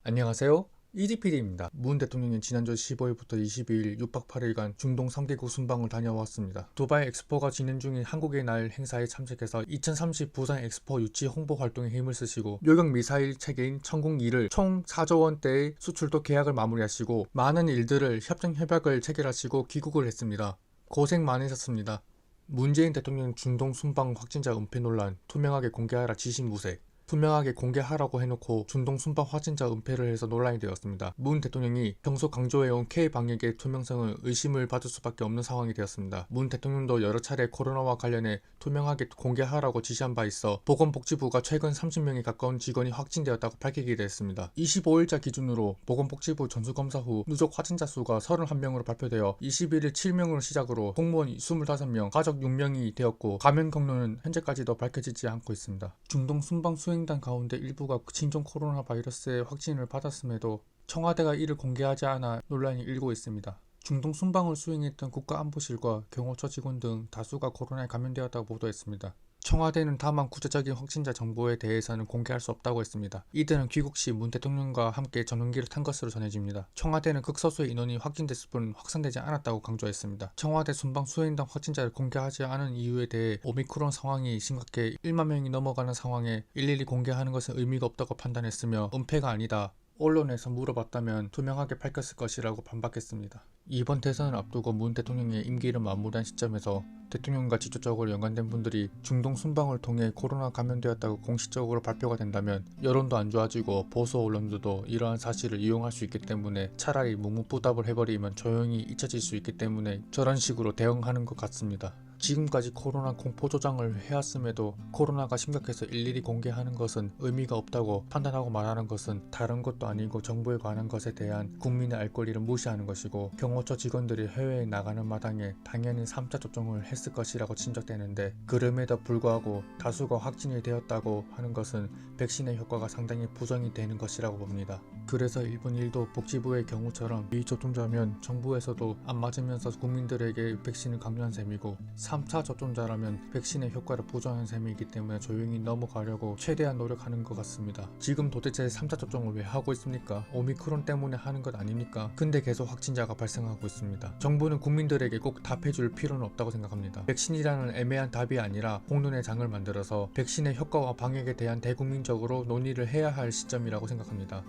안녕하세요. EDPD입니다. 문 대통령이 지난주 15일부터 22일 6박 8일간 중동 3개국 순방을 다녀왔습니다. 두바이 엑스포가 진행 중인 한국의 날 행사에 참석해서 2030 부산 엑스포 유치 홍보 활동에 힘을 쓰시고 요격 미사일 체계인 천궁2를 총 4조 원대의 수출도 계약을 마무리하시고 많은 일들을 협정 협약을 체결하시고 귀국을 했습니다. 고생 많으셨습니다. 문재인 대통령 중동 순방 확진자 은폐 논란 투명하게 공개하라 지시 무색. 투명하게 공개하라고 해놓고 중동 순방 확진자 은폐를 해서 논란이 되었습니다. 문 대통령이 평소 강조해온 K-방역의 투명성을 의심을 받을 수밖에 없는 상황이 되었습니다. 문 대통령도 여러 차례 코로나와 관련해 투명하게 공개하라고 지시한 바 있어 보건복지부가 최근 30명에 가까운 직원이 확진되었다고 밝히기도 했습니다. 25일자 기준으로 보건복지부 전수검사 후 누적 확진자 수가 31명으로 발표되어 21일 7명으로 시작으로 공무원 25명, 가족 6명이 되었고 감염 경로는 현재까지도 밝혀지지 않고 있습니다. 중동 순방 수행단 가운데 일부가 신종 코로나 바이러스의 확진을 받았음에도 청와대가 이를 공개하지 않아 논란이 일고 있습니다. 중동 순방을 수행했던 국가안보실과 경호처 직원 등 다수가 코로나에 감염되었다고 보도했습니다. 청와대는 다만 구체적인 확진자 정보에 대해서는 공개할 수 없다고 했습니다. 이들은 귀국 시 문 대통령과 함께 전용기를 탄 것으로 전해집니다. 청와대는 극소수의 인원이 확진됐을 뿐 확산되지 않았다고 강조했습니다. 청와대 순방 수행단 확진자를 공개하지 않은 이유에 대해 오미크론 상황이 심각해 1만 명이 넘어가는 상황에 일일이 공개하는 것은 의미가 없다고 판단했으며 은폐가 아니다. 언론에서 물어봤다면 투명하게 밝혔을 것이라고 반박했습니다. 이번 대선을 앞두고 문 대통령의 임기를 마무리한 시점에서 대통령과 직접적으로 연관된 분들이 중동 순방을 통해 코로나 감염되었다고 공식적으로 발표가 된다면 여론도 안 좋아지고 보수 언론들도 이러한 사실을 이용할 수 있기 때문에 차라리 묵묵부답을 해버리면 조용히 잊혀질 수 있기 때문에 저런 식으로 대응하는 것 같습니다. 지금까지 코로나 공포조장을 해왔음에도 코로나가 심각해서 일일이 공개하는 것은 의미가 없다고 판단하고 말하는 것은 다른 것도 아니고 정부에 관한 것에 대한 국민의 알 권리를 무시하는 것이고 경호처 직원들이 해외에 나가는 마당에 당연히 3차 접종을 했을 것이라고 짐작되는데 그럼에도 불구하고 다수가 확진이 되었다고 하는 것은 백신의 효과가 상당히 부정이 되는 것이라고 봅니다. 그래서 일본 일도 복지부의 경우처럼 미접종자면 정부에서도 안 맞으면서 국민들에게 백신을 강요한 셈이고 3차 접종자라면 백신의 효과를 부정한 셈이기 때문에 조용히 넘어가려고 최대한 노력하는 것 같습니다. 지금 도대체 3차 접종을 왜 하고 있습니까? 오미크론 때문에 하는 것 아닙니까? 근데 계속 확진자가 발생하고 있습니다. 정부는 국민들에게 꼭 답해줄 필요는 없다고 생각합니다. 백신이라는 애매한 답이 아니라 홍론의 장을 만들어서 백신의 효과와 방역에 대한 대국민적으로 논의를 해야 할 시점이라고 생각합니다.